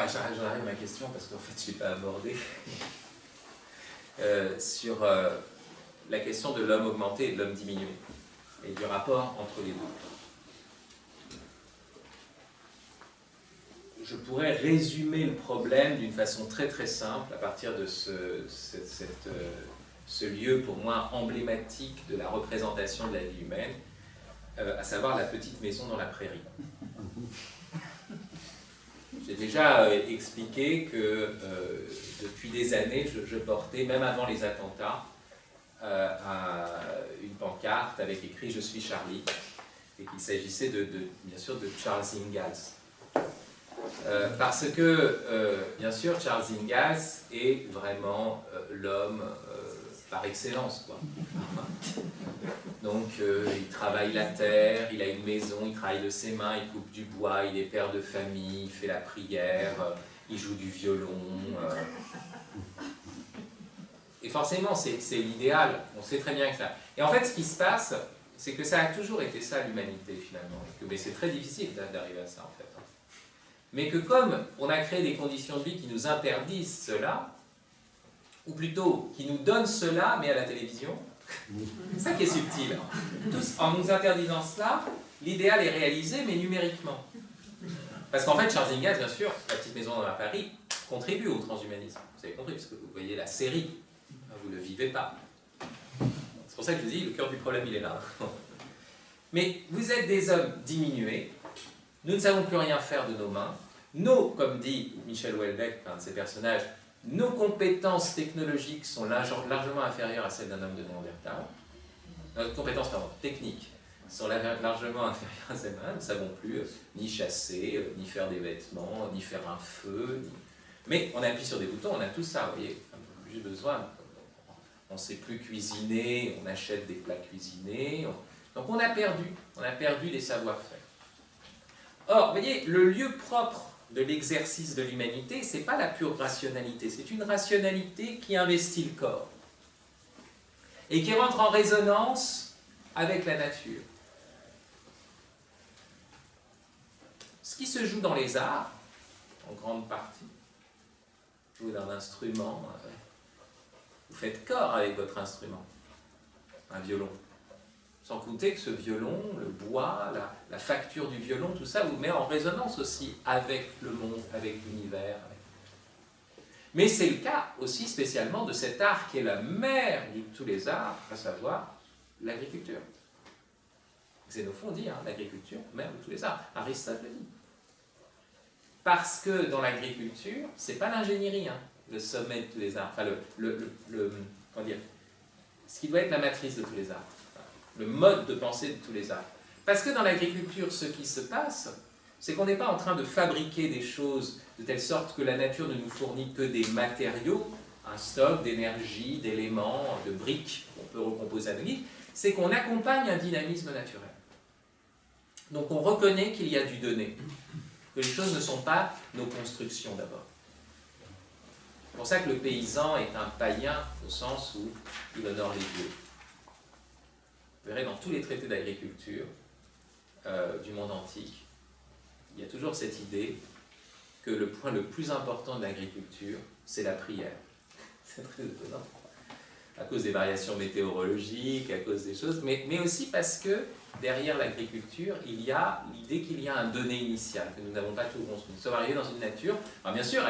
J'en arrive à ma question parce qu'en fait je ne l'ai pas abordée sur la question de l'homme augmenté et de l'homme diminué et du rapport entre les deux. Je pourrais résumer le problème d'une façon très très simple à partir de ce lieu pour moi emblématique de la représentation de la vie humaine, à savoir la petite maison dans la prairie. J'ai déjà expliqué que depuis des années, je portais, même avant les attentats, une pancarte avec écrit « Je suis Charlie » et qu'il s'agissait bien sûr de Charles Ingalls. Parce que, bien sûr, Charles Ingalls est vraiment l'homme par excellence, quoi. Donc, il travaille la terre, il a une maison, il travaille de ses mains, il coupe du bois, il est père de famille, il fait la prière, il joue du violon. Et forcément, c'est l'idéal, on sait très bien que ça. Et en fait, ce qui se passe, c'est que ça a toujours été ça, l'humanité, finalement. Mais c'est très difficile d'arriver à ça, en fait. Mais que comme on a créé des conditions de vie qui nous interdisent cela, ou plutôt qui nous donnent cela, mais à la télévision, c'est ça qui est subtil. En nous interdisant cela, l'idéal est réalisé, mais numériquement. Parce qu'en fait, Charles Ingalls, bien sûr, La petite maison dans la Paris, contribue au transhumanisme. Vous avez compris, parce que vous voyez la série, vous ne le vivez pas. C'est pour ça que je vous dis, le cœur du problème, il est là. Mais vous êtes des hommes diminués, nous ne savons plus rien faire de nos mains. Comme dit Michel Houellebecq, un de ses personnages, nos compétences technologiques sont largement inférieures à celles d'un homme de Néandertal. Nos compétences techniques sont largement inférieures à celles d'un homme. Nous ne savons plus ni chasser, ni faire des vêtements, ni faire un feu. Mais on appuie sur des boutons, on a tout ça, vous voyez. J'ai besoin. On ne sait plus cuisiner, on achète des plats cuisinés. Donc on a perdu les savoir-faire. Or, vous voyez, le lieu propre de l'exercice de l'humanité, ce n'est pas la pure rationalité, c'est une rationalité qui investit le corps et qui rentre en résonance avec la nature. Ce qui se joue dans les arts, en grande partie, jouer d'un instrument, vous faites corps avec votre instrument, un violon. Sans compter que ce violon, le bois, la facture du violon, tout ça vous met en résonance aussi avec le monde, avec l'univers. Mais c'est le cas aussi spécialement de cet art qui est la mère de tous les arts, à savoir l'agriculture. Xénophon dit, l'agriculture, mère de tous les arts. Aristote le dit. Parce que dans l'agriculture, c'est pas l'ingénierie, le sommet de tous les arts, enfin comment dire, ce qui doit être la matrice de tous les arts. Le mode de pensée de tous les arts. Parce que dans l'agriculture, ce qui se passe, c'est qu'on n'est pas en train de fabriquer des choses de telle sorte que la nature ne nous fournit que des matériaux, un stock d'énergie, d'éléments, de briques qu'on peut recomposer à nos guides, c'est qu'on accompagne un dynamisme naturel. Donc on reconnaît qu'il y a du donné, que les choses ne sont pas nos constructions d'abord. C'est pour ça que le paysan est un païen au sens où il honore les dieux. Vous verrez dans tous les traités d'agriculture du monde antique, il y a toujours cette idée que le point le plus important de l'agriculture, c'est la prière. C'est très étonnant. À cause des variations météorologiques, à cause des choses, mais aussi parce que derrière l'agriculture, il y a l'idée qu'il y a un donné initial, que nous n'avons pas tout construit. Nous sommes arrivés dans une nature, alors bien sûr,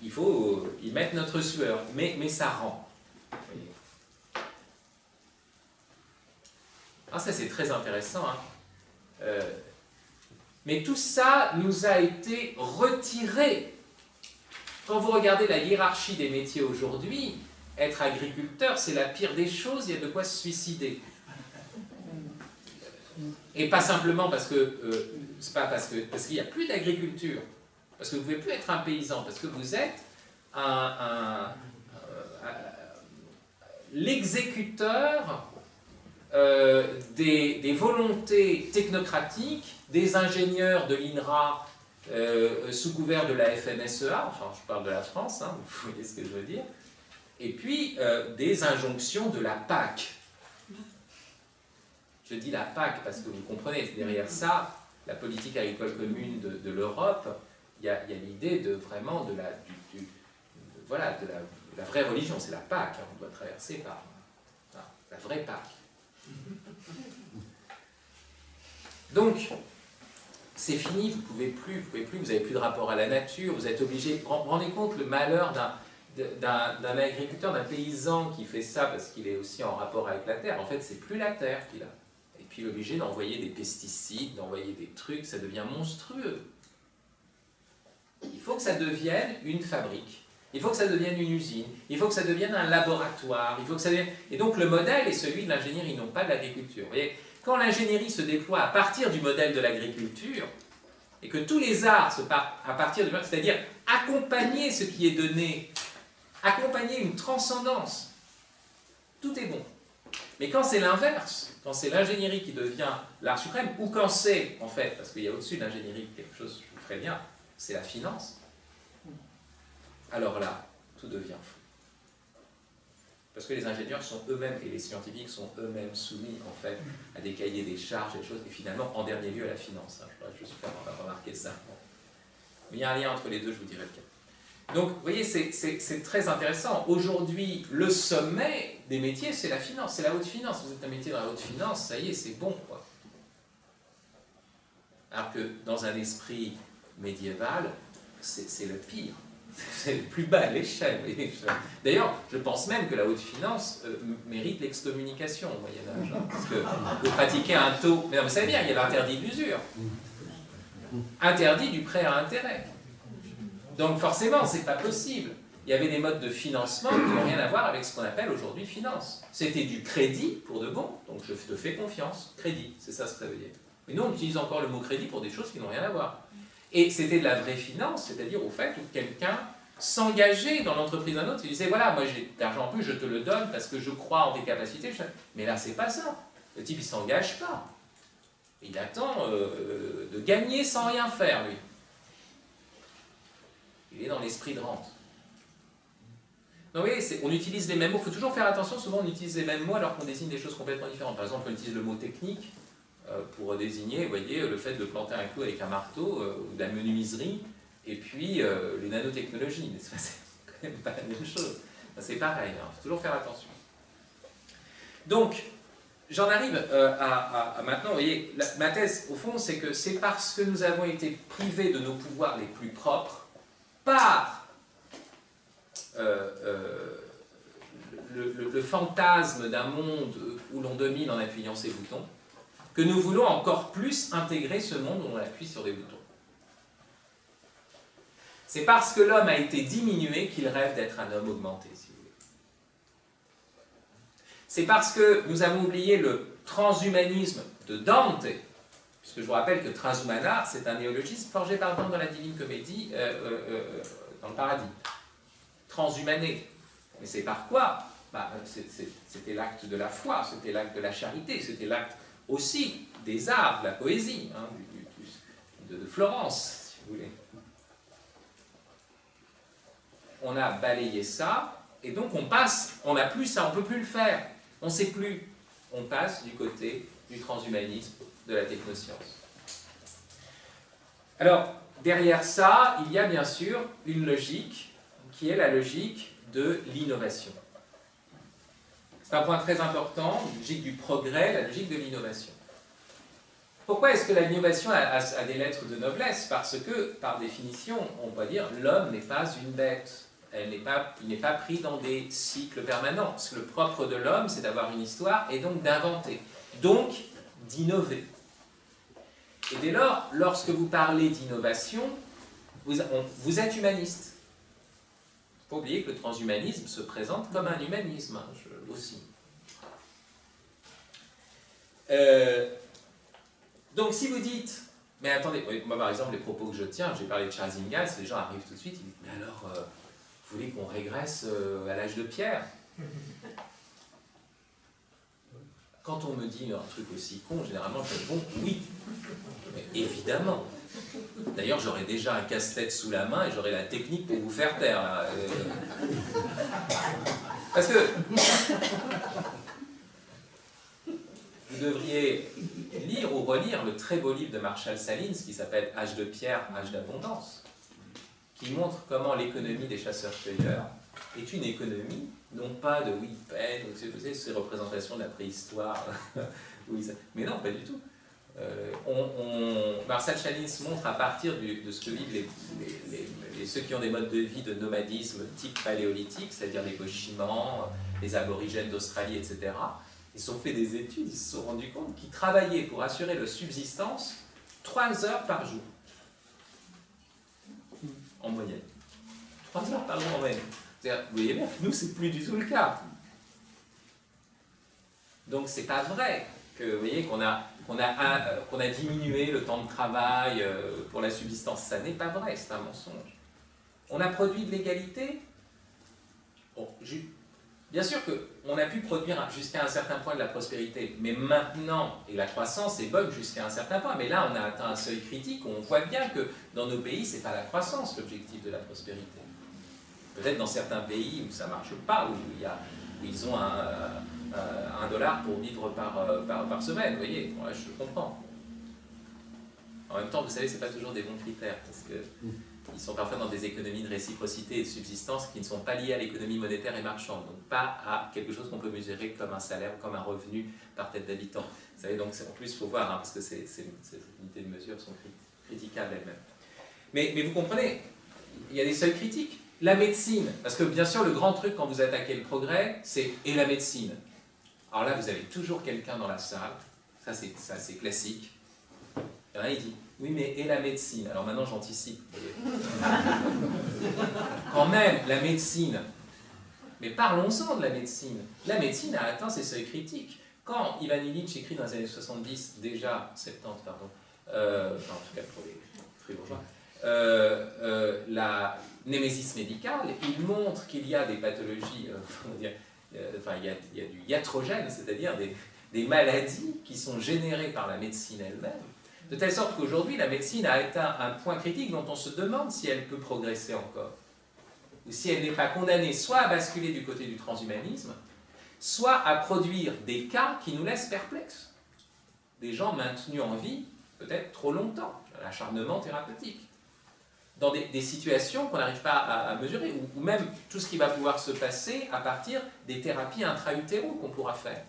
il faut y mettre notre sueur, mais ça rend. Alors ça c'est très intéressant, mais tout ça nous a été retiré. Quand vous regardez la hiérarchie des métiers aujourd'hui, être agriculteur c'est la pire des choses, il y a de quoi se suicider. Et pas simplement parce que, c'est pas parce qu'il n'y a plus d'agriculture, parce que vous ne pouvez plus être un paysan, parce que vous êtes l'exécuteur des volontés technocratiques, des ingénieurs de l'INRA sous couvert de la FNSEA, enfin je parle de la France, vous voyez ce que je veux dire, et puis des injonctions de la PAC. Je dis la PAC parce que vous comprenez, derrière ça, la politique agricole commune de l'Europe, il y a l'idée de vraiment de voilà, de la vraie religion, c'est la Pâque, hein, on doit traverser par la vraie Pâque. Donc, c'est fini, vous pouvez plus, vous n'avez plus de rapport à la nature, vous êtes obligé, vous vous rendez compte le malheur d'un agriculteur, d'un paysan qui fait ça parce qu'il est aussi en rapport avec la terre. En fait, c'est plus la terre qu'il a. Et puis, il est obligé d'envoyer des pesticides, d'envoyer des trucs, ça devient monstrueux. Il faut que ça devienne une fabrique. Il faut que ça devienne une usine. Il faut que ça devienne un laboratoire. Il faut que ça devienne... Et donc, le modèle est celui de l'ingénierie, non pas de l'agriculture. Vous voyez, quand l'ingénierie se déploie à partir du modèle de l'agriculture, et que tous les arts se partent à partir du modèle, c'est-à-dire accompagner ce qui est donné, accompagner une transcendance, tout est bon. Mais quand c'est l'inverse, quand c'est l'ingénierie qui devient l'art suprême, ou quand c'est, en fait, parce qu'il y a au-dessus de l'ingénierie quelque chose, je vous ferai bien, c'est la finance, alors là, tout devient fou. Parce que les ingénieurs sont eux-mêmes, et les scientifiques sont eux-mêmes soumis, en fait, à des cahiers des charges, des choses, et finalement, en dernier lieu, à la finance. Hein. Je voudrais juste faire remarquer ça. Mais il y a un lien entre les deux, je vous dirai lequel. Donc, vous voyez, c'est très intéressant. Aujourd'hui, le sommet des métiers, c'est la finance, c'est la haute finance. Vous êtes un métier dans la haute finance, ça y est, c'est bon, quoi. Alors que dans un esprit médiéval, c'est le pire. C'est le plus bas à l'échelle. D'ailleurs, je pense même que la haute finance mérite l'excommunication au Moyen-Âge. Hein, parce que vous pratiquez un taux... Mais non, vous savez bien, il y a l'interdit de l'usure. Interdit du prêt à intérêt. Donc forcément, c'est pas possible. Il y avait des modes de financement qui n'ont rien à voir avec ce qu'on appelle aujourd'hui finance. C'était du crédit pour de bon, donc je te fais confiance. Crédit, c'est ça ce que ça veut dire. Mais nous, on utilise encore le mot crédit pour des choses qui n'ont rien à voir. Et c'était de la vraie finance, c'est-à-dire au fait où quelqu'un s'engageait dans l'entreprise d'un autre, il disait voilà, moi j'ai de l'argent en plus, je te le donne parce que je crois en tes capacités. Mais là, c'est pas ça. Le type, il s'engage pas. Il attend de gagner sans rien faire, lui. Il est dans l'esprit de rente. Donc, vous voyez, on utilise les mêmes mots. Il faut toujours faire attention, souvent on utilise les mêmes mots alors qu'on désigne des choses complètement différentes. Par exemple, on utilise le mot technique pour désigner, vous voyez, le fait de planter un clou avec un marteau, ou de la menuiserie, et puis les nanotechnologies. Mais c'est quand même pas la même chose. C'est pareil, il faut toujours faire attention. Donc, j'en arrive à maintenant, vous voyez, ma thèse, au fond, c'est que c'est parce que nous avons été privés de nos pouvoirs les plus propres par le fantasme d'un monde où l'on domine en appuyant ses boutons, que nous voulons encore plus intégrer ce monde où on appuie sur des boutons. C'est parce que l'homme a été diminué qu'il rêve d'être un homme augmenté, si vous voulez. C'est parce que nous avons oublié le transhumanisme de Dante, puisque je vous rappelle que transhumana, c'est un néologisme forgé par Dante dans la Divine Comédie, dans le paradis. Transhumané. Mais c'est par quoi? C'était l'acte de la foi, c'était l'acte de la charité, c'était l'acte aussi des arts, de la poésie, hein, de Florence, si vous voulez. On a balayé ça, et donc on passe, on n'a plus ça, on ne peut plus le faire, on ne sait plus. On passe du côté du transhumanisme, de la technoscience. Alors, derrière ça, il y a bien sûr une logique, qui est la logique de l'innovation. C'est un point très important, la logique du progrès, la logique de l'innovation. Pourquoi est-ce que l'innovation a des lettres de noblesse? Parce que, par définition, on va dire, l'homme n'est pas une bête. Il n'est pas pris dans des cycles permanents. Parce que le propre de l'homme, c'est d'avoir une histoire et donc d'inventer. Donc, d'innover. Et dès lors, lorsque vous parlez d'innovation, vous êtes humaniste. Il ne faut pas oublier que le transhumanisme se présente comme un humanisme, hein, aussi. Donc si vous dites, mais attendez, moi par exemple les propos que je tiens, j'ai parlé de Charles Ingalls, les gens arrivent tout de suite, ils disent, mais alors, vous voulez qu'on régresse à l'âge de pierre? Quand on me dit un truc aussi con, généralement je dis, bon, oui, mais évidemment. D'ailleurs, j'aurais déjà un casse-tête sous la main et j'aurais la technique pour vous faire taire. Là. Parce que vous devriez lire ou relire le très beau livre de Marshall Salins qui s'appelle Âge de pierre, âge d'abondance. qui montre comment l'économie des chasseurs-cueilleurs est une économie, non pas de Witten, ou vous savez, ces représentations de la préhistoire, mais non, pas du tout. Marcel Chanis montre à partir de ce que vivent ceux qui ont des modes de vie de nomadisme type paléolithique, c'est-à-dire les Cochimans, les aborigènes d'Australie, etc. Ils ont fait des études, ils se sont rendus compte qu'ils travaillaient pour assurer leur subsistance 3 heures par jour, en moyenne. 3 heures par jour en moyenne. Vous voyez bien, nous, c'est plus du tout le cas. Donc, c'est pas vrai que, vous voyez, qu'on a diminué le temps de travail pour la subsistance. Ça n'est pas vrai, c'est un mensonge. On a produit de l'égalité. Bon, bien sûr qu'on a pu produire jusqu'à un certain point de la prospérité, mais maintenant, et la croissance est bonne jusqu'à un certain point, mais là, on a atteint un seuil critique où on voit bien que dans nos pays, ce n'est pas la croissance l'objectif de la prospérité. Peut-être dans certains pays où ça ne marche pas, où ils ont $1 pour vivre par semaine, vous voyez, ouais, je comprends. En même temps, vous savez, ce n'est pas toujours des bons critères, parce qu'ils sont parfois dans des économies de réciprocité et de subsistance qui ne sont pas liées à l'économie monétaire et marchande, donc pas à quelque chose qu'on peut mesurer comme un salaire, comme un revenu par tête d'habitant. Vous savez, donc en plus, il faut voir, hein, parce que ces unités de mesure sont critiquables elles-mêmes. Mais vous comprenez, il y a des seuils critiques. La médecine, parce que bien sûr, le grand truc quand vous attaquez le progrès, c'est « et la médecine ». Alors là, vous avez toujours quelqu'un dans la salle, ça c'est classique. Il y en a, il dit « oui, mais et la médecine ?» Alors maintenant, j'anticipe. Quand même, la médecine. Mais parlons-en de la médecine. La médecine a atteint ses seuils critiques. Quand Ivan Illich écrit dans les années 70, déjà, 70, pardon, enfin, en tout cas pour les fribourgeois, la némésis médicale, il montre qu'il y a des pathologies, il y a du iatrogène, c'est-à-dire des maladies qui sont générées par la médecine elle-même, de telle sorte qu'aujourd'hui, la médecine a atteint un point critique dont on se demande si elle peut progresser encore, ou si elle n'est pas condamnée soit à basculer du côté du transhumanisme, soit à produire des cas qui nous laissent perplexes. Des gens maintenus en vie, peut-être trop longtemps, l'acharnement thérapeutique, dans des situations qu'on n'arrive pas à mesurer, ou même tout ce qui va pouvoir se passer à partir des thérapies intra-utéro qu'on pourra faire.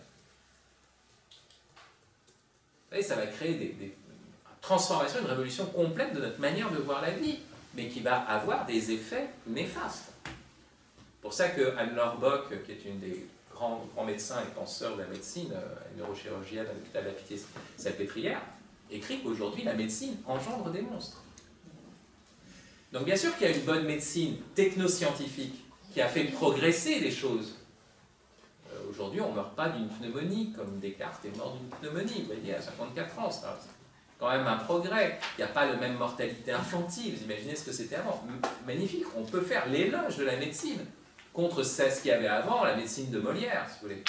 Vous savez, ça va créer des transformations, une révolution complète de notre manière de voir la vie, mais qui va avoir des effets néfastes. C'est pour ça que Anne Lorbock, qui est une des grands médecins et penseurs de la médecine, neurochirurgienne à l'hôpital de la Pitié-Salpêtrière, écrit qu'aujourd'hui la médecine engendre des monstres. Donc bien sûr qu'il y a une bonne médecine technoscientifique qui a fait progresser les choses. Aujourd'hui, on ne meurt pas d'une pneumonie, comme Descartes est mort d'une pneumonie, vous voyez, à 54 ans, c'est quand même un progrès. Il n'y a pas la même mortalité infantile, vous imaginez ce que c'était avant. Magnifique, on peut faire l'éloge de la médecine contre ce qu'il y avait avant, la médecine de Molière, si vous voulez.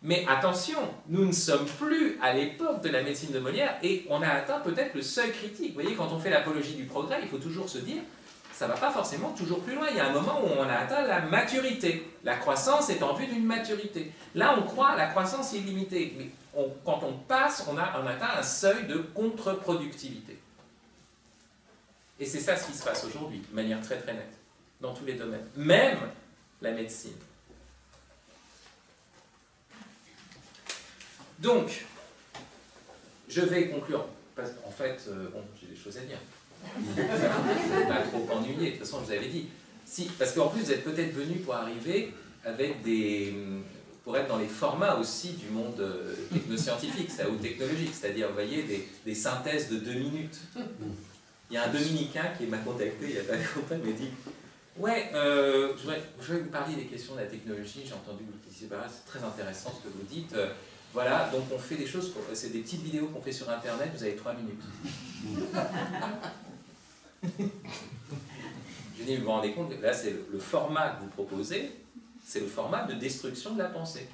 Mais attention, nous ne sommes plus à l'époque de la médecine de Molière et on a atteint peut-être le seuil critique. Vous voyez, quand on fait l'apologie du progrès, il faut toujours se dire, ça ne va pas forcément toujours plus loin. Il y a un moment où on a atteint la maturité. La croissance est en vue d'une maturité. Là, on croit à la croissance illimitée. Mais quand on passe, on atteint un seuil de contre-productivité. Et c'est ça ce qui se passe aujourd'hui, de manière très très nette, dans tous les domaines. Même la médecine. Donc, je vais conclure, parce qu'en fait, bon, j'ai des choses à dire. Je ne vais pas trop ennuyer, de toute façon, je vous avais dit. Si, parce qu'en plus, vous êtes peut-être venu pour arriver avec pour être dans les formats aussi du monde technoscientifique, ou technologique, c'est-à-dire, vous voyez, des synthèses de 2 minutes. Il y a un dominicain qui m'a contacté il y a pas longtemps, il m'a dit « Ouais, je voudrais vous parler des questions de la technologie, j'ai entendu que vous disiez, c'est très intéressant ce que vous dites. Voilà, donc on fait des choses, c'est des petites vidéos qu'on fait sur Internet, vous avez 3 minutes. » Je dis, vous vous rendez compte, là c'est le format que vous proposez, c'est le format de destruction de la pensée.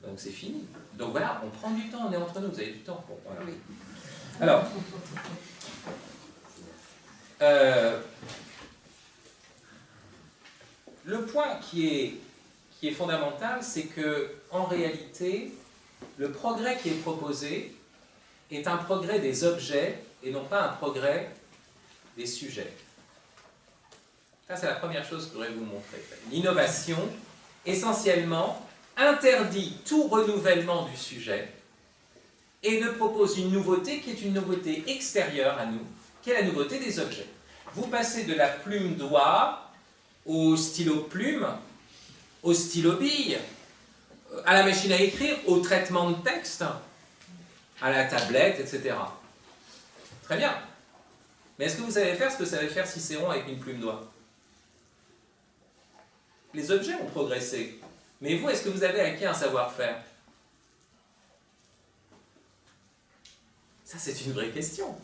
Donc c'est fini. Donc voilà, on prend du temps, on est entre nous, vous avez du temps. Bon, voilà. Alors, le point qui est fondamental, c'est que en réalité, le progrès qui est proposé est un progrès des objets et non pas un progrès des sujets. Ça, c'est la première chose que je voudrais vous montrer. L'innovation, essentiellement, interdit tout renouvellement du sujet et ne propose une nouveauté qui est une nouveauté extérieure à nous, qui est la nouveauté des objets. Vous passez de la plume doigt au stylo plume, au stylo bille, à la machine à écrire, au traitement de texte, à la tablette, etc. Très bien. Mais est-ce que vous savez faire ce que savait faire Cicéron avec une plume doigt? Les objets ont progressé. Mais vous, est-ce que vous avez acquis un savoir-faire? Ça, c'est une vraie question.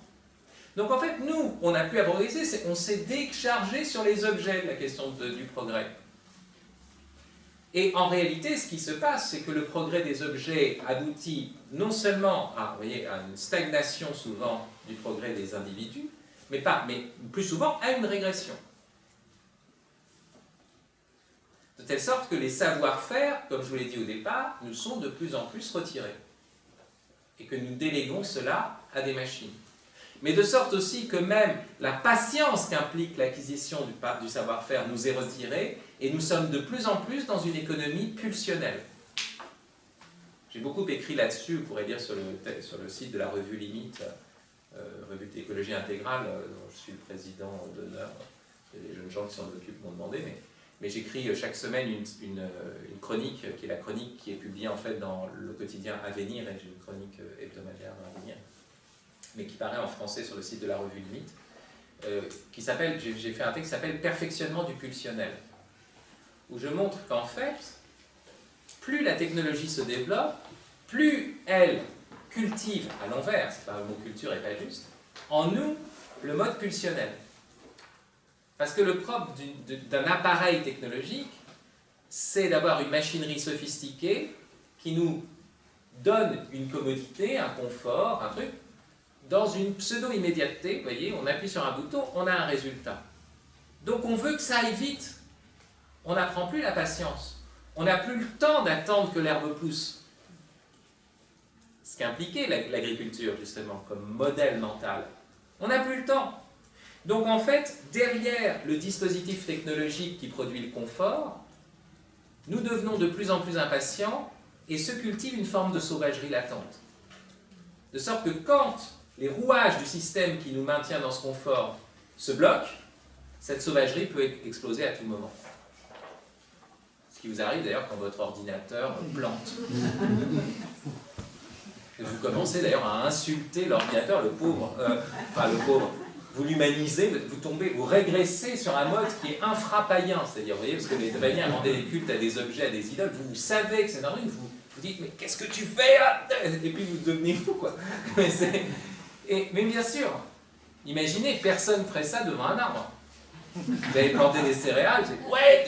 Donc en fait, nous, on n'a plus à progresser, on s'est déchargé sur les objets de la question du progrès. Et en réalité, ce qui se passe, c'est que le progrès des objets aboutit non seulement à, vous voyez, à une stagnation souvent du progrès des individus, mais plus souvent à une régression. De telle sorte que les savoir-faire, comme je vous l'ai dit au départ, nous sont de plus en plus retirés. Et que nous déléguons cela à des machines. Mais de sorte aussi que même la patience qu'implique l'acquisition du savoir-faire nous est retirée, et nous sommes de plus en plus dans une économie pulsionnelle. J'ai beaucoup écrit là-dessus, vous pourrez lire sur le site de la revue Limite, revue d'écologie intégrale, dont je suis le président d'honneur. Les jeunes gens qui s'en occupent m'ont demandé, mais j'écris chaque semaine une chronique, qui est la chronique qui est publiée en fait dans le quotidien Avenir, et j'ai une chronique hebdomadaire dans Avenir, mais qui paraît en français sur le site de la revue Limite, qui s'appelle, j'ai fait un texte qui s'appelle « Perfectionnement du pulsionnel », où je montre qu'en fait, plus la technologie se développe, plus elle cultive, à l'envers, c'est pas le mot culture n'est pas juste, en nous, le mode pulsionnel. Parce que le propre d'un appareil technologique, c'est d'avoir une machinerie sophistiquée qui nous donne une commodité, un confort, un truc, dans une pseudo-immédiateté. Vous voyez, on appuie sur un bouton, on a un résultat. Donc on veut que ça aille vite. On n'apprend plus la patience. On n'a plus le temps d'attendre que l'herbe pousse. Ce qui impliquait l'agriculture, justement, comme modèle mental. On n'a plus le temps. Donc en fait, derrière le dispositif technologique qui produit le confort, nous devenons de plus en plus impatients et se cultive une forme de sauvagerie latente. De sorte que quand les rouages du système qui nous maintient dans ce confort se bloquent, cette sauvagerie peut exploser à tout moment. Ce qui vous arrive d'ailleurs quand votre ordinateur plante. Et vous commencez d'ailleurs à insulter l'ordinateur, le pauvre, vous l'humanisez, vous régressez sur un mode qui est infra-païen, c'est-à-dire, vous voyez, parce que les païens rendaient des cultes à des objets, à des idoles, vous savez que c'est normal, vous dites, mais qu'est-ce que tu fais là? Et puis vous devenez fou, quoi. Mais bien sûr, imaginez, personne ne ferait ça devant un arbre. Vous avez planté des céréales, vous dites, ouais,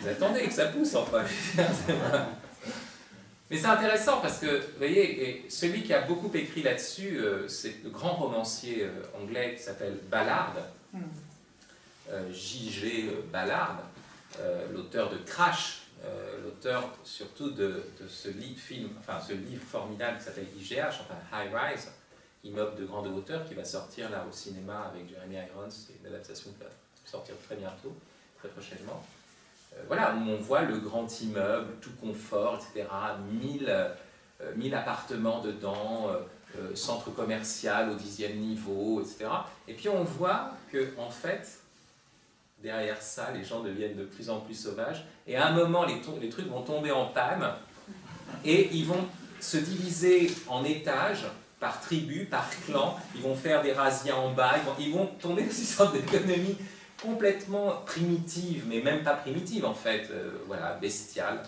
vous attendez que ça pousse, enfin. Mais c'est intéressant parce que, vous voyez, et celui qui a beaucoup écrit là-dessus, c'est le grand romancier anglais qui s'appelle Ballard, J.G. Ballard, l'auteur de Crash, l'auteur surtout de ce livre formidable qui s'appelle IGH, enfin High Rise, Immeuble de grande hauteur, qui va sortir là au cinéma avec Jeremy Irons, c'est une adaptation qui va sortir très bientôt, très prochainement. Voilà, où on voit le grand immeuble, tout confort, etc., 1000 appartements dedans, centre commercial au 10e niveau, etc. Et puis on voit que, en fait, derrière ça, les gens deviennent de plus en plus sauvages, et à un moment, les trucs vont tomber en panne, et ils vont se diviser en étages, par tribus, par clans, ils vont faire des razzias en bas, ils vont tomber dans une sorte d'économie complètement primitive, mais même pas primitive en fait, voilà, bestiale.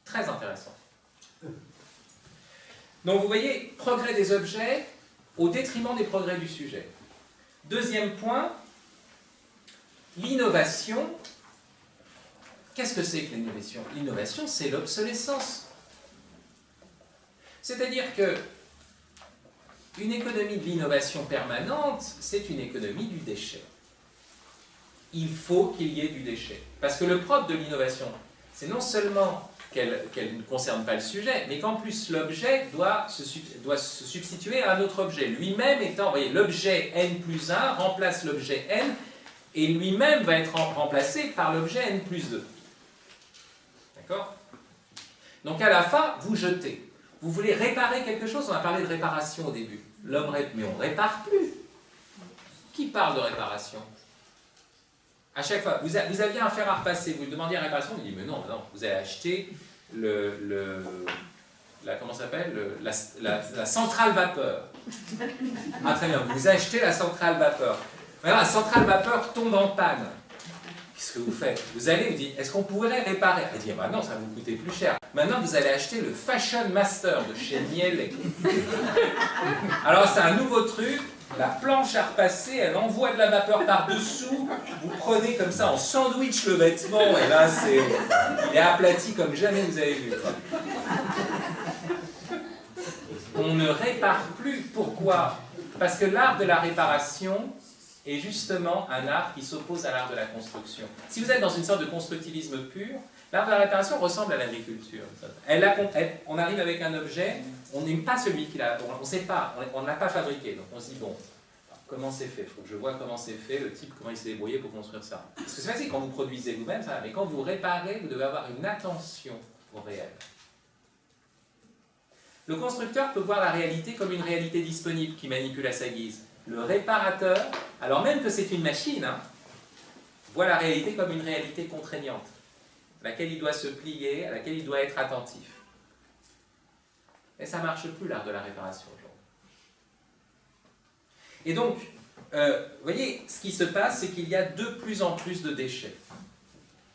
Très intéressant. Donc vous voyez, progrès des objets au détriment des progrès du sujet. Deuxième point, l'innovation. Qu'est-ce que c'est que l'innovation? L'innovation, c'est l'obsolescence. C'est-à-dire que une économie de l'innovation permanente, c'est une économie du déchet. Il faut qu'il y ait du déchet. Parce que le propre de l'innovation, c'est non seulement qu'elle ne concerne pas le sujet, mais qu'en plus l'objet doit se substituer à un autre objet. Lui-même étant, vous voyez, l'objet n plus 1 remplace l'objet n, et lui-même va être remplacé par l'objet n plus 2. D'accord? Donc à la fin, vous jetez. Vous voulez réparer quelque chose? On a parlé de réparation au début. Mais on ne répare plus. Qui parle de réparation? À chaque fois, vous aviez un fer à repasser, vous lui demandiez la réparation, vous dites mais non, vous allez acheter comment ça s'appelle, la centrale vapeur. Ah très bien, vous achetez la centrale vapeur. Maintenant, la centrale vapeur tombe en panne. Qu'est-ce que vous faites? Vous allez, vous dites, est-ce qu'on pourrait réparer? Elle dit, bah non, ça va vous coûter plus cher. Maintenant, vous allez acheter le Fashion Master de chez Miele. Alors, c'est un nouveau truc. La planche à repasser, elle envoie de la vapeur par-dessous. Vous prenez comme ça en sandwich le vêtement, et là, il est aplati comme jamais vous avez vu. On ne répare plus. Pourquoi? Parce que l'art de la réparation est justement un art qui s'oppose à l'art de la construction. Si vous êtes dans une sorte de constructivisme pur, l'art de la réparation ressemble à l'agriculture. On arrive avec un objet, on n'aime pas celui qui l'a, on ne sait pas, on ne l'a pas fabriqué. Donc on se dit, bon, comment c'est fait? Il faut que je vois comment c'est fait, le type, comment il s'est débrouillé pour construire ça. Parce que c'est facile quand vous produisez vous-même, ça, mais quand vous réparez, vous devez avoir une attention au réel. Le constructeur peut voir la réalité comme une réalité disponible qui manipule à sa guise. Le réparateur, alors même que c'est une machine, voit la réalité comme une réalité contraignante, à laquelle il doit se plier, à laquelle il doit être attentif. Et ça ne marche plus, l'art de la réparation aujourd'hui. Et donc, vous voyez, ce qui se passe, c'est qu'il y a de plus en plus de déchets.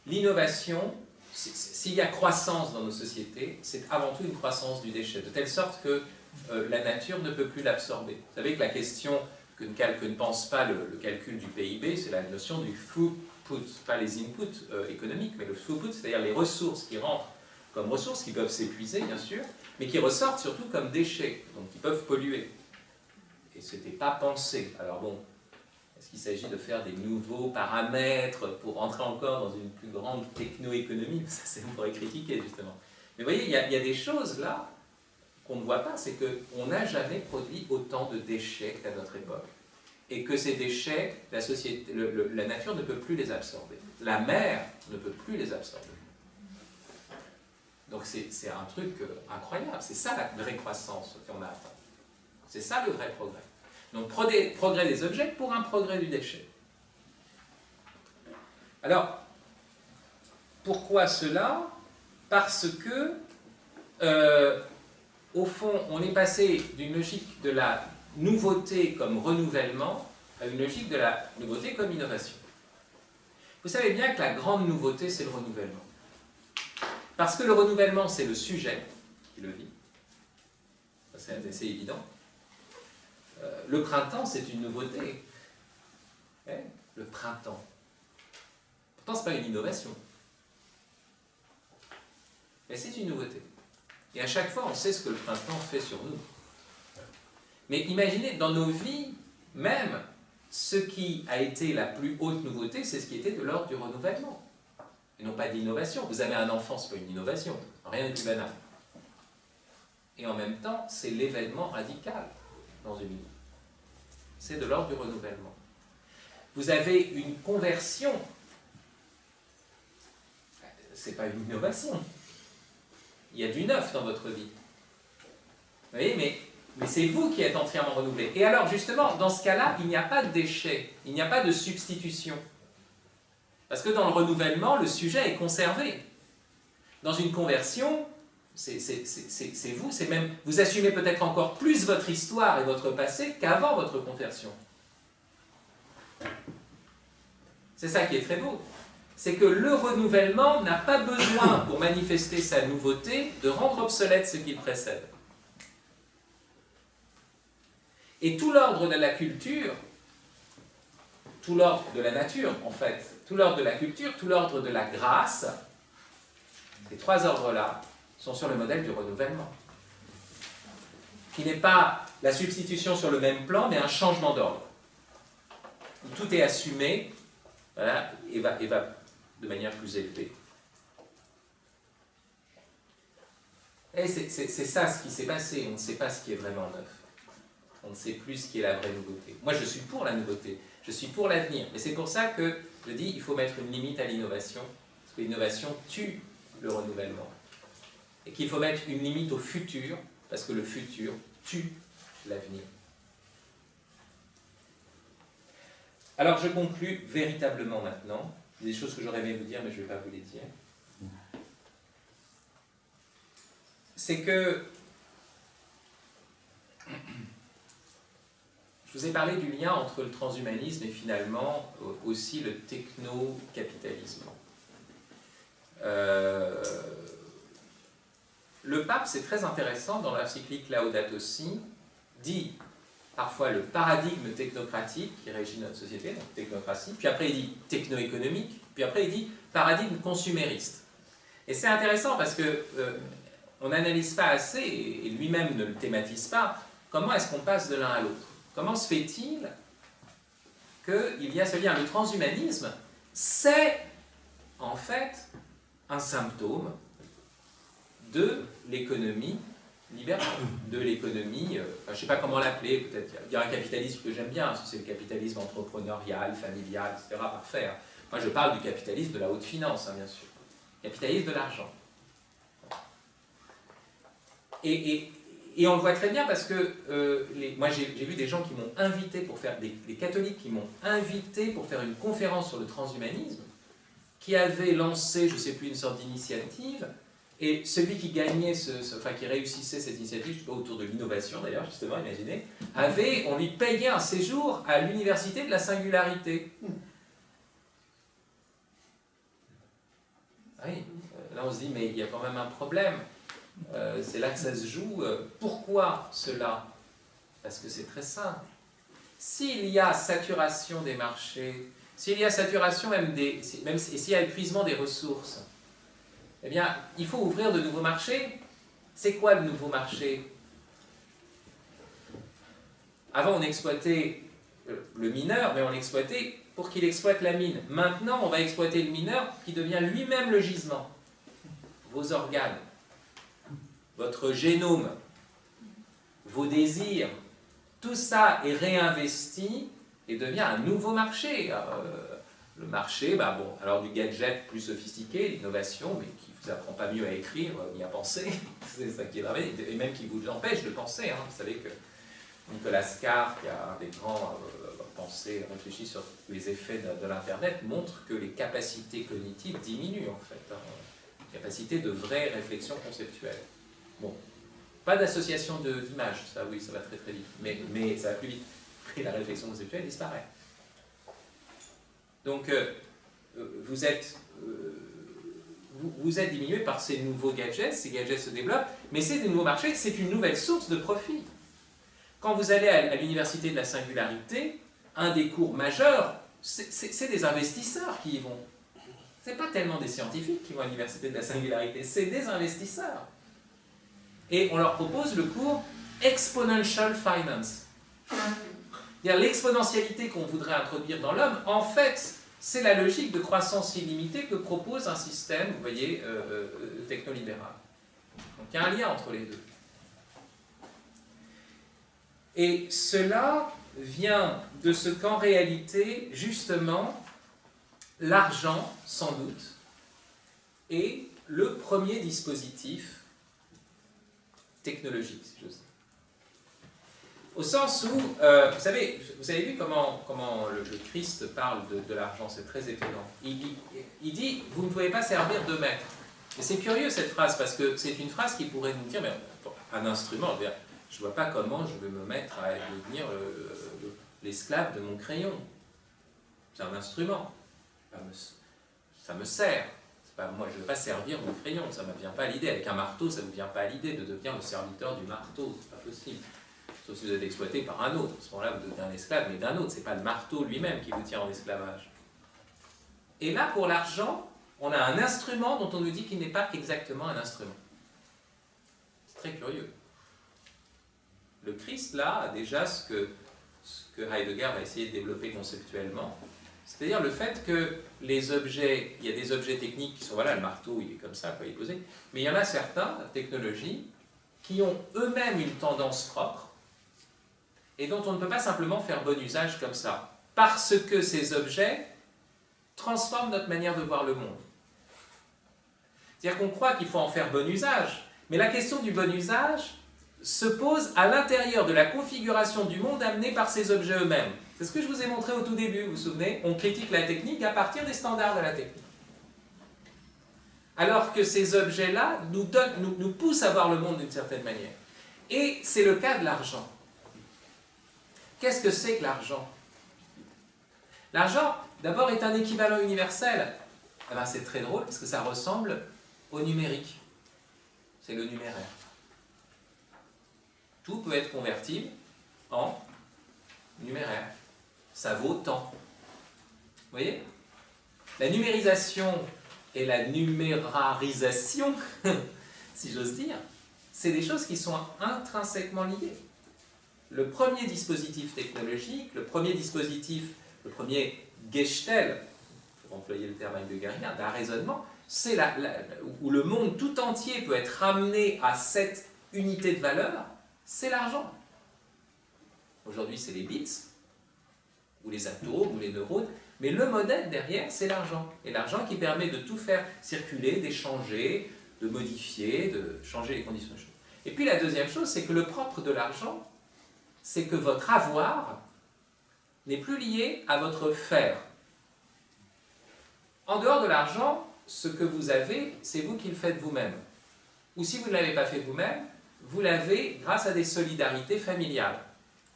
L'innovation, s'il y a croissance dans nos sociétés, c'est avant tout une croissance du déchet, de telle sorte que la nature ne peut plus l'absorber. Vous savez que la question que ne pense pas le calcul du PIB, c'est la notion du throughput, pas les inputs économiques, mais le throughput, c'est-à-dire les ressources qui rentrent comme ressources, qui peuvent s'épuiser, bien sûr, mais qui ressortent surtout comme déchets, donc qui peuvent polluer. Et ce n'était pas pensé. Alors bon, est-ce qu'il s'agit de faire des nouveaux paramètres pour entrer encore dans une plus grande techno-économie? Ça, on pourrait critiquer, justement. Mais vous voyez, il y a des choses là qu'on ne voit pas, c'est qu'on n'a jamais produit autant de déchets qu'à notre époque. Et que ces déchets, la nature ne peut plus les absorber. La mer ne peut plus les absorber. Donc c'est un truc incroyable. C'est ça la vraie croissance qu'on a atteint. C'est ça le vrai progrès. Donc progrès des objets pour un progrès du déchet. Alors, pourquoi cela? Parce que au fond, on est passé d'une logique de la nouveauté comme renouvellement à une logique de la nouveauté comme innovation. Vous savez bien que la grande nouveauté, c'est le renouvellement. Parce que le renouvellement, c'est le sujet qui le vit. C'est assez évident. Le printemps, c'est une nouveauté. Le printemps. Pourtant, ce n'est pas une innovation. Mais c'est une nouveauté. Et à chaque fois, on sait ce que le printemps fait sur nous. Mais imaginez, dans nos vies, même, ce qui a été la plus haute nouveauté, c'est ce qui était de l'ordre du renouvellement. Et non pas d'innovation. Vous avez un enfant, ce n'est pas une innovation. Rien de plus banal. Et en même temps, c'est l'événement radical dans une vie. C'est de l'ordre du renouvellement. Vous avez une conversion. Ce n'est pas une innovation. Il y a du neuf dans votre vie. Vous voyez, mais c'est vous qui êtes entièrement renouvelé. Et alors, justement, dans ce cas-là, il n'y a pas de déchet, il n'y a pas de substitution. Parce que dans le renouvellement, le sujet est conservé. Dans une conversion, c'est vous, c'est même, vous assumez peut-être encore plus votre histoire et votre passé qu'avant votre conversion. C'est ça qui est très beau. C'est que le renouvellement n'a pas besoin, pour manifester sa nouveauté, de rendre obsolète ce qu'il précède. Et tout l'ordre de la culture, tout l'ordre de la nature, en fait, tout l'ordre de la culture, tout l'ordre de la grâce, ces trois ordres-là sont sur le modèle du renouvellement. Qui n'est pas la substitution sur le même plan, mais un changement d'ordre. Tout est assumé, voilà, et va de manière plus élevée. Et c'est ça ce qui s'est passé, on ne sait pas ce qui est vraiment neuf. On ne sait plus ce qui est la vraie nouveauté. Moi, je suis pour la nouveauté, je suis pour l'avenir. Et c'est pour ça que je dis qu'il faut mettre une limite à l'innovation, parce que l'innovation tue le renouvellement. Et qu'il faut mettre une limite au futur, parce que le futur tue l'avenir. Alors, je conclus véritablement maintenant. Il y a des choses que j'aurais aimé vous dire, mais je ne vais pas vous les dire. C'est que je vous ai parlé du lien entre le transhumanisme et finalement aussi le techno-capitalisme. Le pape, c'est très intéressant, dans l'encyclique Laudato Si, dit parfois le paradigme technocratique qui régit notre société, donc technocratie, puis après il dit techno-économique, puis après il dit paradigme consumériste. Et c'est intéressant parce que on n'analyse pas assez, et lui-même ne le thématise pas, comment est-ce qu'on passe de l'un à l'autre. Comment se fait-il qu'il y a ce lien? Le transhumanisme, c'est en fait un symptôme de l'économie libérale, de l'économie, je ne sais pas comment l'appeler, peut-être il y a un capitalisme que j'aime bien, c'est le capitalisme entrepreneurial, familial, etc., parfait. Moi je parle du capitalisme de la haute finance, bien sûr. Capitalisme de l'argent. Et on le voit très bien parce que moi j'ai vu des gens qui m'ont invité pour faire, des catholiques qui m'ont invité pour faire une conférence sur le transhumanisme, qui avaient lancé, je ne sais plus, une sorte d'initiative, et celui qui gagnait, qui réussissait cette initiative, je ne sais pas, autour de l'innovation d'ailleurs, justement, imaginez, on lui payait un séjour à l'université de la singularité. Oui, là on se dit, mais il y a quand même un problème. C'est là que ça se joue. Pourquoi cela? Parce que c'est très simple. S'il y a saturation des marchés, s'il y a saturation s'il y a épuisement des ressources, eh bien, il faut ouvrir de nouveaux marchés. C'est quoi le nouveau marché? Avant, on exploitait le mineur, mais on l'exploitait pour qu'il exploite la mine. Maintenant, on va exploiter le mineur qui devient lui-même le gisement. Vos organes, votre génome, vos désirs, tout ça est réinvesti et devient un nouveau marché. Le marché, alors du gadget plus sophistiqué, l'innovation, mais qui ne vous apprend pas mieux à écrire ni à penser, c'est ça qui est grave, et même qui vous empêche de penser. Vous savez que Nicolas Carr, qui a un des grands réfléchi sur les effets de l'Internet, montre que les capacités cognitives diminuent en fait. Capacité de vraie réflexion conceptuelle. Bon, pas d'association d'images, ça oui, ça va très très vite, mais ça va plus vite. Et la réflexion conceptuelle disparaît. Donc, vous êtes diminué par ces nouveaux gadgets se développent, mais c'est des nouveaux marchés, c'est une nouvelle source de profit. Quand vous allez à l'université de la singularité, un des cours majeurs, c'est des investisseurs qui y vont. Ce n'est pas tellement des scientifiques qui vont à l'université de la singularité, c'est des investisseurs. Et on leur propose le cours Exponential Finance. L'exponentialité qu'on voudrait introduire dans l'homme, en fait, c'est la logique de croissance illimitée que propose un système, vous voyez, technolibéral. Donc il y a un lien entre les deux. Et cela vient de ce qu'en réalité, justement, l'argent, sans doute, est le premier dispositif technologique, si j'ose dire. Au sens où, vous avez vu comment le Christ parle de l'argent, c'est très étonnant. Il dit, vous ne pouvez pas servir deux maîtres. Et c'est curieux cette phrase, parce que c'est une phrase qui pourrait nous dire, mais un instrument, je ne vois pas comment je vais me mettre à devenir l'esclave de mon crayon. C'est un instrument. Ça me sert. Moi, je ne vais pas servir mon crayon, ça ne me vient pas à l'idée. Avec un marteau, ça ne vous vient pas à l'idée de devenir le serviteur du marteau, c'est pas possible. Sauf si vous êtes exploité par un autre. À ce moment-là, vous devenez un esclave, mais d'un autre. Ce n'est pas le marteau lui-même qui vous tient en esclavage. Et là, pour l'argent, on a un instrument dont on nous dit qu'il n'est pas exactement un instrument. C'est très curieux. Le Christ, là, a déjà ce que Heidegger va essayer de développer conceptuellement, C'est-à-dire le fait que les objets, il y a des objets techniques qui sont, voilà, le marteau, il est comme ça, il est posé, mais il y en a certains, la technologie, qui ont eux-mêmes une tendance propre, et dont on ne peut pas simplement faire bon usage comme ça, parce que ces objets transforment notre manière de voir le monde. C'est-à-dire qu'on croit qu'il faut en faire bon usage, mais la question du bon usage se pose à l'intérieur de la configuration du monde amenée par ces objets eux-mêmes. C'est ce que je vous ai montré au tout début, vous vous souvenez? On critique la technique à partir des standards de la technique. Alors que ces objets-là nous poussent à voir le monde d'une certaine manière. Et c'est le cas de l'argent. Qu'est-ce que c'est que l'argent? L'argent, d'abord, est un équivalent universel. Eh ben, c'est très drôle parce que ça ressemble au numérique. C'est le numéraire. Tout peut être convertible en numéraire. Ça vaut tant. Vous voyez? La numérisation et la numérarisation, si j'ose dire, c'est des choses qui sont intrinsèquement liées. Le premier dispositif technologique, le premier Gestell, pour employer le terme heideggerien, d'un raisonnement, c'est où le monde tout entier peut être ramené à cette unité de valeur, c'est l'argent. Aujourd'hui, c'est les bits, ou les atomes, ou les neurones, mais le modèle derrière, c'est l'argent. Et l'argent qui permet de tout faire circuler, d'échanger, de modifier, de changer les conditions de choses. Et puis la deuxième chose, c'est que le propre de l'argent, c'est que votre avoir n'est plus lié à votre faire. En dehors de l'argent, ce que vous avez, c'est vous qui le faites vous-même. Ou si vous ne l'avez pas fait vous-même, vous l'avez grâce à des solidarités familiales,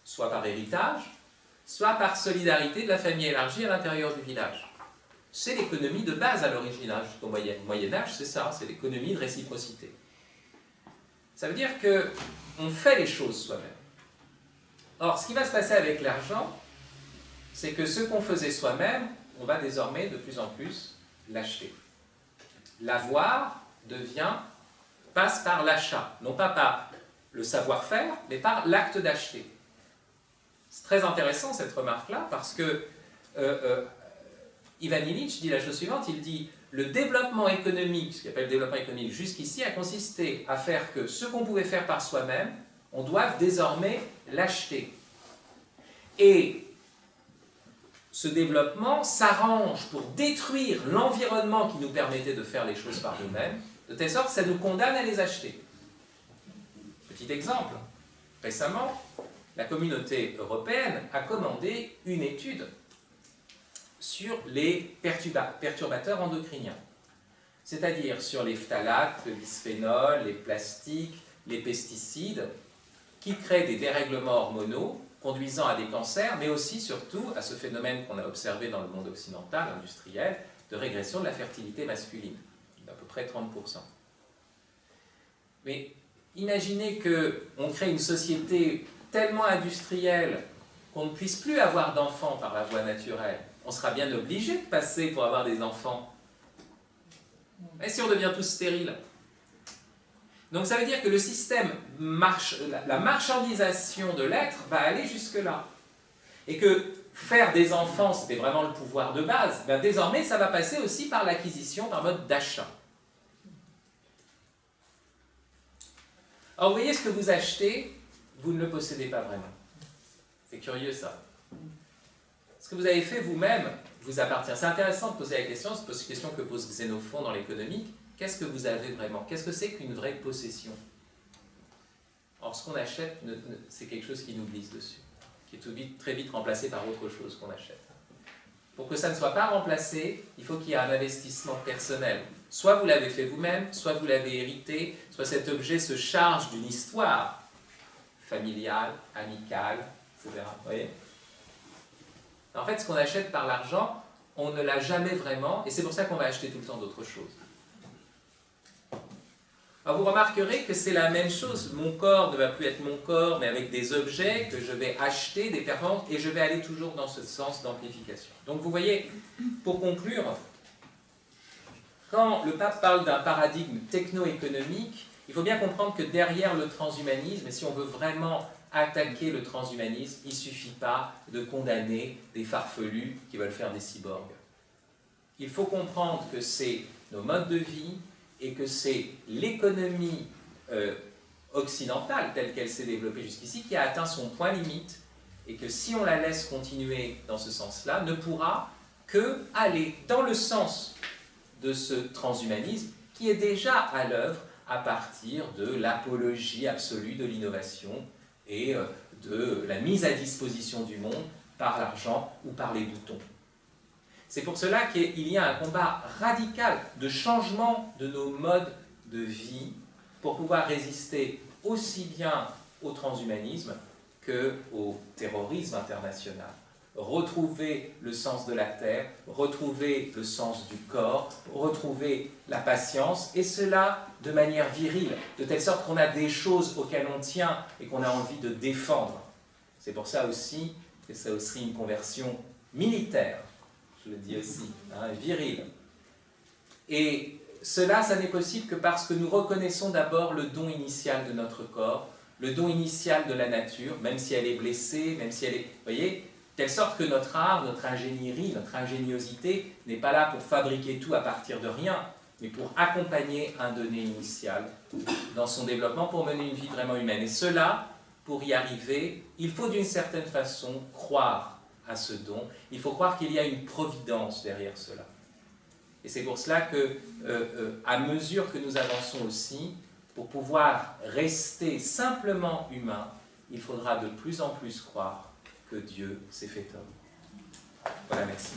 soit par héritage, soit par solidarité de la famille élargie à l'intérieur du village. C'est l'économie de base à l'origine, jusqu'au Moyen-Âge, c'est ça, c'est l'économie de réciprocité. Ça veut dire qu'on fait les choses soi-même. Or, ce qui va se passer avec l'argent, c'est que ce qu'on faisait soi-même, on va désormais de plus en plus l'acheter. L'avoir passe par l'achat, non pas par le savoir-faire, mais par l'acte d'acheter. C'est très intéressant cette remarque-là, parce que Ivan Illich dit la chose suivante, il dit « Le développement économique, ce qu'il appelle le développement économique jusqu'ici, a consisté à faire que ce qu'on pouvait faire par soi-même, on doit désormais l'acheter. Et ce développement s'arrange pour détruire l'environnement qui nous permettait de faire les choses par nous-mêmes, de telle sorte que ça nous condamne à les acheter. » Petit exemple, récemment, la communauté européenne a commandé une étude sur les perturbateurs endocriniens, c'est-à-dire sur les phtalates, le bisphénol, les plastiques, les pesticides, qui créent des dérèglements hormonaux conduisant à des cancers, mais aussi, surtout, à ce phénomène qu'on a observé dans le monde occidental, industriel, de régression de la fertilité masculine, d'à peu près 30%. Mais imaginez qu'on crée une société tellement industrielle qu'on ne puisse plus avoir d'enfants par la voie naturelle. On sera bien obligé de passer pour avoir des enfants. Et si on devient tous stériles? Donc ça veut dire que le système, la marchandisation de l'être va aller jusque-là. Et que faire des enfants, c'était vraiment le pouvoir de base, ben désormais ça va passer aussi par l'acquisition, par mode d'achat. Alors vous voyez, ce que vous achetez, vous ne le possédez pas vraiment. C'est curieux ça. Ce que vous avez fait vous-même vous appartient. C'est intéressant de poser la question, c'est une question que pose Xénophon dans l'économique. Qu'est-ce que vous avez vraiment? Qu'est-ce que c'est qu'une vraie possession? Or, ce qu'on achète, c'est quelque chose qui nous glisse dessus, qui est très vite remplacé par autre chose qu'on achète. Pour que ça ne soit pas remplacé, il faut qu'il y ait un investissement personnel. Soit vous l'avez fait vous-même, soit vous l'avez hérité, soit cet objet se charge d'une histoire familiale, amicale, etc. Vous voyez? En fait, ce qu'on achète par l'argent, on ne l'a jamais vraiment, et c'est pour ça qu'on va acheter tout le temps d'autres choses. Alors vous remarquerez que c'est la même chose. Mon corps ne va plus être mon corps, mais avec des objets que je vais acheter, des performances, et je vais aller toujours dans ce sens d'amplification. Donc vous voyez, pour conclure, quand le pape parle d'un paradigme techno-économique, il faut bien comprendre que derrière le transhumanisme, et si on veut vraiment attaquer le transhumanisme, il ne suffit pas de condamner des farfelus qui veulent faire des cyborgs. Il faut comprendre que c'est nos modes de vie et que c'est l'économie occidentale telle qu'elle s'est développée jusqu'ici qui a atteint son point limite et que si on la laisse continuer dans ce sens-là, ne pourra que aller dans le sens de ce transhumanisme qui est déjà à l'œuvre à partir de l'apologie absolue de l'innovation et de la mise à disposition du monde par l'argent ou par les boutons. C'est pour cela qu'il y a un combat radical de changement de nos modes de vie pour pouvoir résister aussi bien au transhumanisme qu'au terrorisme international. Retrouver le sens de la terre, retrouver le sens du corps, retrouver la patience, et cela de manière virile, de telle sorte qu'on a des choses auxquelles on tient et qu'on a envie de défendre. C'est pour ça aussi que c'est aussi une conversion militaire, je le dis aussi, hein, virile. Et cela, ça n'est possible que parce que nous reconnaissons d'abord le don initial de notre corps, le don initial de la nature, même si elle est blessée, même si elle est... Vous voyez, telle sorte que notre art, notre ingénierie, notre ingéniosité n'est pas là pour fabriquer tout à partir de rien, mais pour accompagner un donné initial dans son développement, pour mener une vie vraiment humaine. Et cela, pour y arriver, il faut d'une certaine façon croire à ce don, il faut croire qu'il y a une providence derrière cela. Et c'est pour cela que, à mesure que nous avançons aussi, pour pouvoir rester simplement humain, il faudra de plus en plus croire que Dieu s'est fait homme. Voilà, merci.